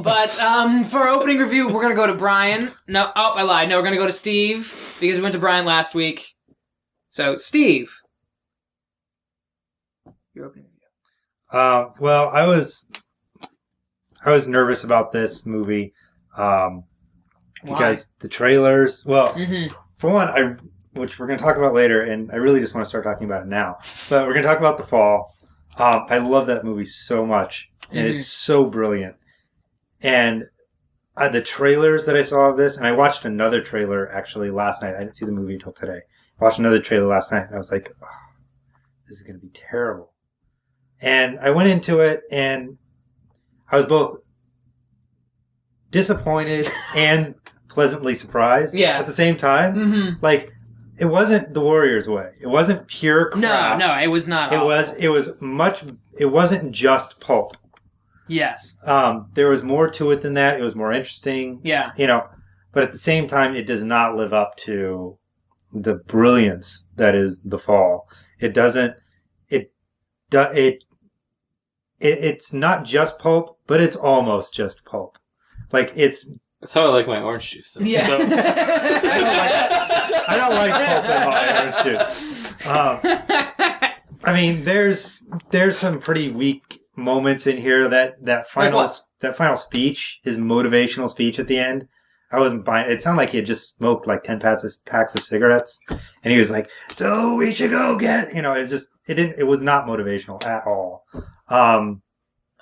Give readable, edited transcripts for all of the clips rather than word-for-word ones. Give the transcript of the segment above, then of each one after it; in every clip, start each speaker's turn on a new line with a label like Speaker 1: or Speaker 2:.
Speaker 1: Fall. But for our opening review, we're going to go to Brian. No, I lied. No, we're going to go to Steve because we went to Brian last week. So, Steve. Your opening review.
Speaker 2: Well, I was nervous about this movie because the trailers. Well, for one, which we're going to talk about later, and I really just want to start talking about it now. But we're going to talk about The Fall. I love that movie so much, and it's so brilliant. And the trailers that I saw of this, and I watched another trailer actually last night. I didn't see the movie until today. I watched another trailer last night, and I was like, oh, this is going to be terrible. And I went into it, and I was both disappointed and pleasantly surprised at the same time. Like, it wasn't The Warriors Way. It wasn't pure crap.
Speaker 1: No, it was not.
Speaker 2: It wasn't just pulp.
Speaker 1: Yes.
Speaker 2: There was more to it than that. It was more interesting.
Speaker 1: Yeah.
Speaker 2: But at the same time, it does not live up to the brilliance that is The Fall. It doesn't. It's not just pulp, but it's almost just pulp. Like, it's...
Speaker 3: That's how I like my orange juice. Though.
Speaker 1: Yeah.
Speaker 3: So.
Speaker 2: I don't like pulp at all, orange juice. I mean, there's some pretty weak moments in here. That final speech, his motivational speech at the end, I wasn't buying. It sounded like he had just smoked like 10 packs of cigarettes, and he was like, "So we should go get." It was not motivational at all.
Speaker 3: I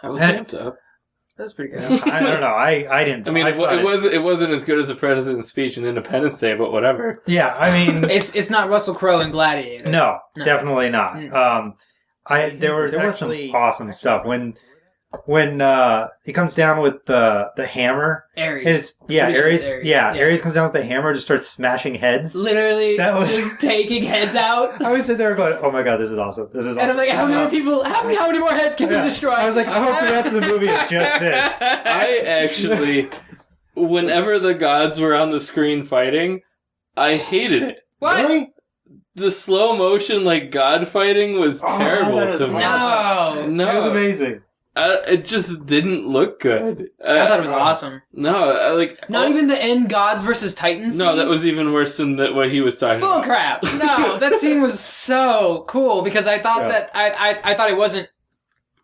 Speaker 3: was amped up.
Speaker 1: That's pretty good.
Speaker 2: I don't know. I didn't.
Speaker 3: I mean, it wasn't as good as the president's speech in Independence Day, but whatever.
Speaker 2: Yeah, I mean,
Speaker 1: it's not Russell Crowe in Gladiator.
Speaker 2: No, definitely not. There was some awesome stuff when he comes down with the hammer.
Speaker 1: Ares.
Speaker 2: Ares comes down with the hammer, just starts smashing heads.
Speaker 1: Literally, just taking heads out.
Speaker 2: I was sitting there going, "Oh my god, this is awesome!
Speaker 1: And I'm like, how many more heads can we destroy?"
Speaker 2: I was like, I hope the rest of the movie is just this.
Speaker 3: I actually, whenever the gods were on the screen fighting, I hated it.
Speaker 1: What?
Speaker 2: Really?
Speaker 3: The slow motion, like, god fighting was terrible to me.
Speaker 1: No.
Speaker 2: It was amazing.
Speaker 3: It just didn't look good.
Speaker 1: I thought it was awesome.
Speaker 3: No,
Speaker 1: not even the end gods versus titans.
Speaker 3: No, that was even worse than what he was talking about.
Speaker 1: Bull crap! No, that scene was so cool because I thought that I thought it wasn't.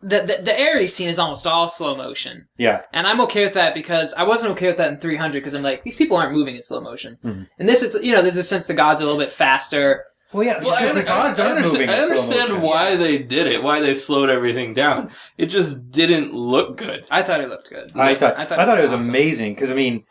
Speaker 1: The Ares scene is almost all slow motion.
Speaker 2: Yeah,
Speaker 1: and I'm okay with that because I wasn't okay with that in 300 because I'm like, these people aren't moving in slow motion. Mm-hmm. And this is there's a sense the gods are a little bit faster.
Speaker 2: Well, yeah, because the gods aren't moving in slow motion.
Speaker 3: I understand why they did it, why they slowed everything down. It just didn't look good.
Speaker 1: I thought it looked good.
Speaker 2: I thought it was awesome. Amazing because, I mean,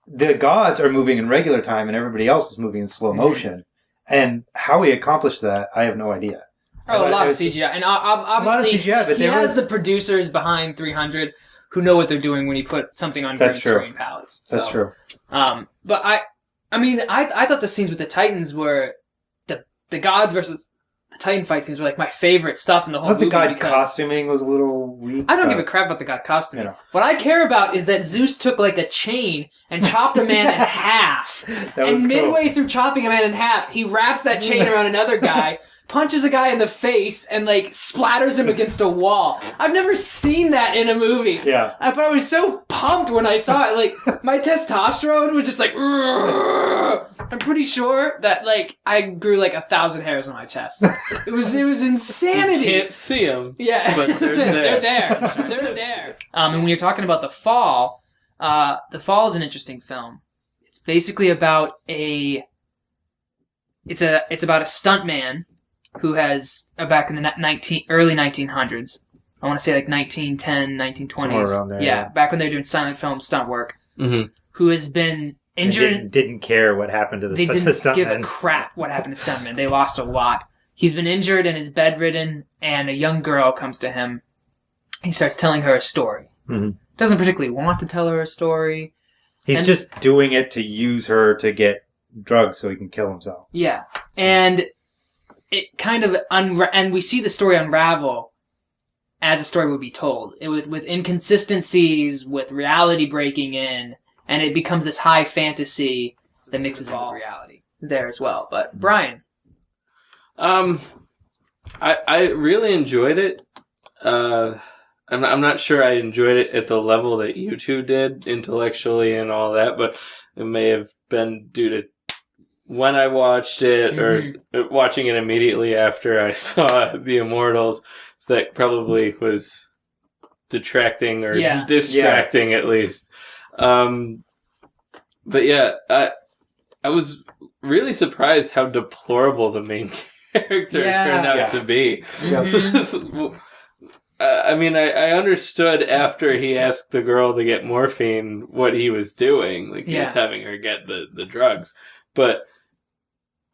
Speaker 2: the gods are moving in regular time and everybody else is moving in slow motion. And how he accomplished that, I have no idea.
Speaker 1: Oh, a lot of CGI. And obviously, a lot of CGI, but he has the producers behind 300 who know what they're doing when you put something on green screen palettes. So,
Speaker 2: that's true.
Speaker 1: But I mean, I thought the scenes with the Titans were the gods versus the Titan fight scenes were like my favorite stuff in the whole movie.
Speaker 2: The god costuming was a little weak.
Speaker 1: I don't give a crap about the god costuming. What I care about is that Zeus took like a chain and chopped a man in half. And midway through chopping a man in half, he wraps that chain around another guy, punches a guy in the face, and like splatters him against a wall. I've never seen that in a movie.
Speaker 2: Yeah.
Speaker 1: But I was so pumped when I saw it. Like, my testosterone was just like, I'm pretty sure that like I grew like 1,000 hairs on my chest. It was insanity.
Speaker 3: You can't see them.
Speaker 1: Yeah.
Speaker 3: But they're there.
Speaker 1: They're there. They're there. And when you're talking about The Fall is an interesting film. It's basically about it's about a stuntman who has, back in the early 1900s, I want to say like 1910, 1920s.
Speaker 2: Somewhere around there.
Speaker 1: Yeah, back when they were doing silent film stunt work. Mm-hmm. Who has been injured.
Speaker 2: Didn't care what happened to the stuntmen.
Speaker 1: They didn't give a crap what happened to stuntmen. They lost a lot. He's been injured and is bedridden, and a young girl comes to him. He starts telling her a story. Mm-hmm. Doesn't particularly want to tell her a story.
Speaker 2: He's just doing it to use her to get drugs so he can kill himself.
Speaker 1: Yeah. And it kind of and we see the story unravel as a story would be told, with inconsistencies, with reality breaking in, and it becomes this high fantasy that mixes in with reality there as well. But Brian,
Speaker 3: I really enjoyed it. I'm not sure I enjoyed it at the level that you two did intellectually and all that, but it may have been due to when I watched it or watching it immediately after I saw The Immortals. So that probably was detracting or distracting at least. But yeah, I was really surprised how deplorable the main character turned out to be. I mean, I understood after he asked the girl to get morphine what he was doing. Like, he was having her get the drugs. But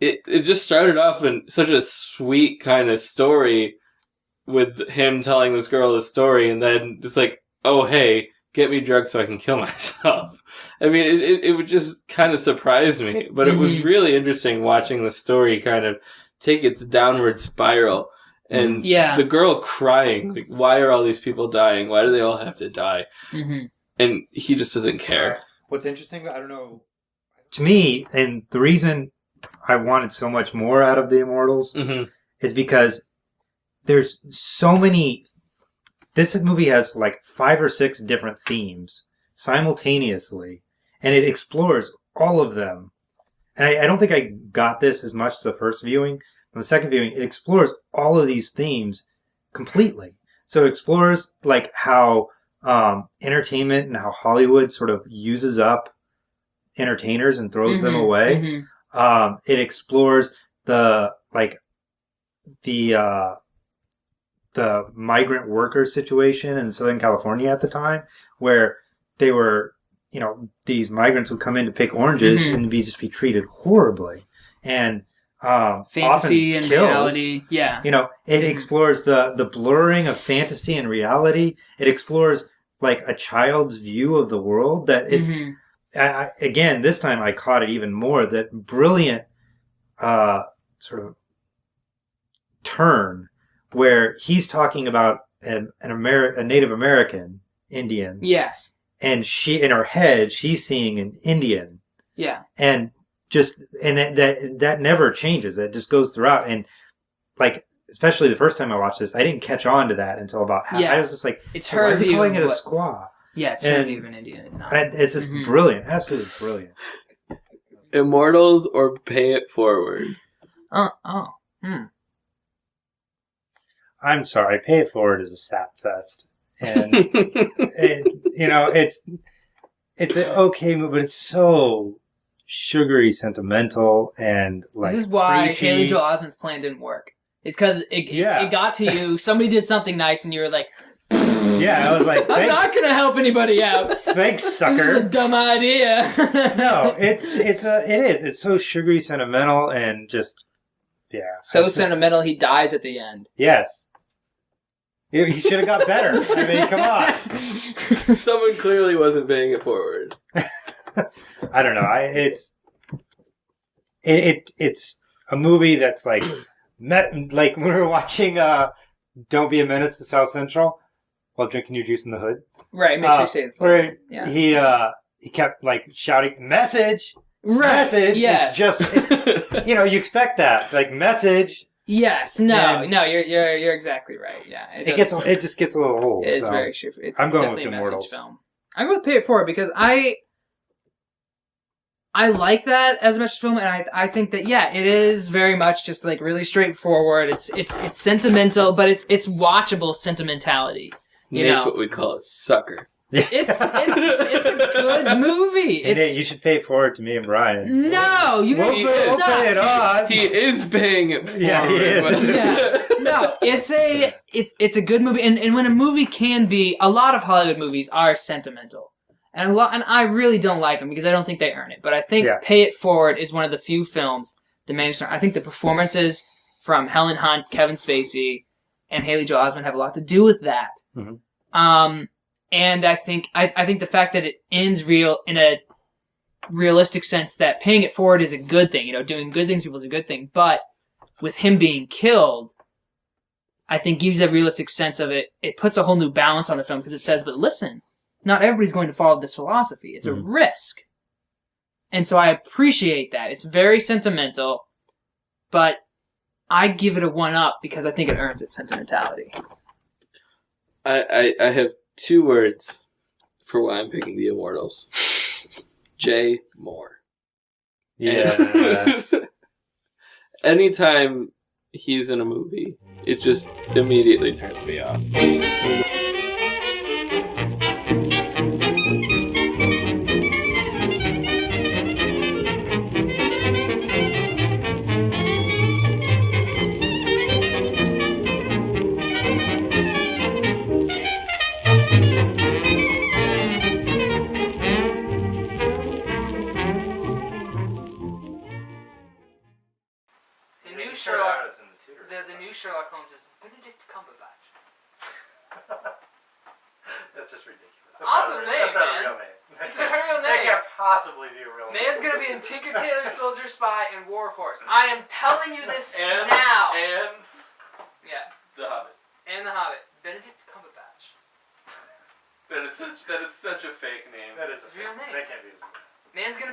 Speaker 3: it just started off in such a sweet kind of story with him telling this girl the story, and then just like, oh, hey, get me drugs so I can kill myself. I mean, it would just kind of surprise me. But it was really interesting watching the story kind of take its downward spiral. And the girl crying, like, why are all these people dying? Why do they all have to die? And he just doesn't care.
Speaker 2: What's interesting, I don't know, to me, and the reason I wanted so much more out of The Immortals is because there's so many... This movie has like 5 or 6 different themes simultaneously, and it explores all of them. And I don't think I got this as much as the first viewing. On the second viewing, it explores all of these themes completely. So it explores like how entertainment and how Hollywood sort of uses up entertainers and throws them away. It explores the migrant worker situation in Southern California at the time, where they were, these migrants would come in to pick oranges and just be treated horribly. And fantasy and killed. Reality. Yeah. It explores the blurring of fantasy and reality. It explores like a child's view of the world that it's, again, this time I caught it even more, that brilliant sort of turn where he's talking about a Native American Indian. Yes. And she, in her head, she's seeing an Indian. Yeah. And that never changes. It just goes throughout. And like, especially the first time I watched this, I didn't catch on to that until about half. I was just like,
Speaker 1: it's her. Why is he calling it
Speaker 2: a squaw?
Speaker 1: Yeah, it's her view of an Indian.
Speaker 2: It's just brilliant. Absolutely brilliant.
Speaker 3: Immortals or Pay It Forward?
Speaker 2: I'm sorry. Pay It Forward is a sap fest. And, it's an okay movie, but it's so sugary, sentimental, and like
Speaker 1: this is why
Speaker 2: preachy.
Speaker 1: Haley Joel Osment's plan didn't work. It's because it got to you. Somebody did something nice, and you were like,
Speaker 2: "Yeah." I was like,
Speaker 1: "I'm not going to help anybody out."
Speaker 2: Thanks, sucker.
Speaker 1: This is a dumb idea.
Speaker 2: No, it is. It's so sugary, sentimental, and just
Speaker 1: so sentimental. He dies at the end.
Speaker 2: Yes. He should have got better. I mean, come on.
Speaker 3: Someone clearly wasn't paying it forward.
Speaker 2: I don't know. It's a movie that's like when we were watching Don't Be a Menace to South Central while drinking your juice in the hood.
Speaker 1: Right. Make sure you say it.
Speaker 2: Where he kept like shouting message, message. Yes. It's just you expect that like message.
Speaker 1: Yes. No. You're exactly right. Yeah.
Speaker 2: It just gets a little old.
Speaker 1: It is very true.
Speaker 2: I'm going with Immortals.
Speaker 1: Film. I'm going to Pay It Forward because I like that as much as film, and I think that it is very much just like really straightforward. It's sentimental, but it's watchable sentimentality.
Speaker 3: That's what we call a sucker.
Speaker 1: It's a good movie.
Speaker 2: You should pay it forward to me and Brian.
Speaker 1: No, you guys
Speaker 2: we'll pay it on.
Speaker 3: He is paying it forward.
Speaker 2: Yeah, he is.
Speaker 1: No, it's a good movie, and when a movie can be, a lot of Hollywood movies are sentimental, and I really don't like them because I don't think they earn it. But I think Pay It Forward is one of the few films that managed to. I think the performances from Helen Hunt, Kevin Spacey, and Haley Joel Osment have a lot to do with that. And I think the fact that it ends in a realistic sense, that paying it forward is a good thing. Doing good things to people is a good thing. But with him being killed, I think gives that realistic sense of it. It puts a whole new balance on the film because it says, but listen, not everybody's going to follow this philosophy. It's a risk. And so I appreciate that. It's very sentimental, but I give it a 1-up because I think it earns its sentimentality.
Speaker 3: I have 2 words for why I'm picking the Immortals. Jay Moore.
Speaker 2: Yeah.
Speaker 3: Anytime he's in a movie, it just immediately turns me off.
Speaker 1: The new Sherlock Holmes is Benedict Cumberbatch.
Speaker 2: That's just ridiculous.
Speaker 1: Awesome name,
Speaker 2: That's not a
Speaker 1: man.
Speaker 2: real name.
Speaker 1: It's a real
Speaker 2: They
Speaker 1: name.
Speaker 2: can't possibly be a real name.
Speaker 1: Man's gonna be in Tinker Tailor Soldier Spy and Warhorse. I am telling you this now.
Speaker 3: And
Speaker 1: Yeah.
Speaker 3: The Hobbit.
Speaker 1: And The Hobbit. Benedict Cumberbatch.
Speaker 3: That is such a fake name.
Speaker 2: That is
Speaker 1: It's a real name.
Speaker 2: That can't be.
Speaker 1: Man's gonna be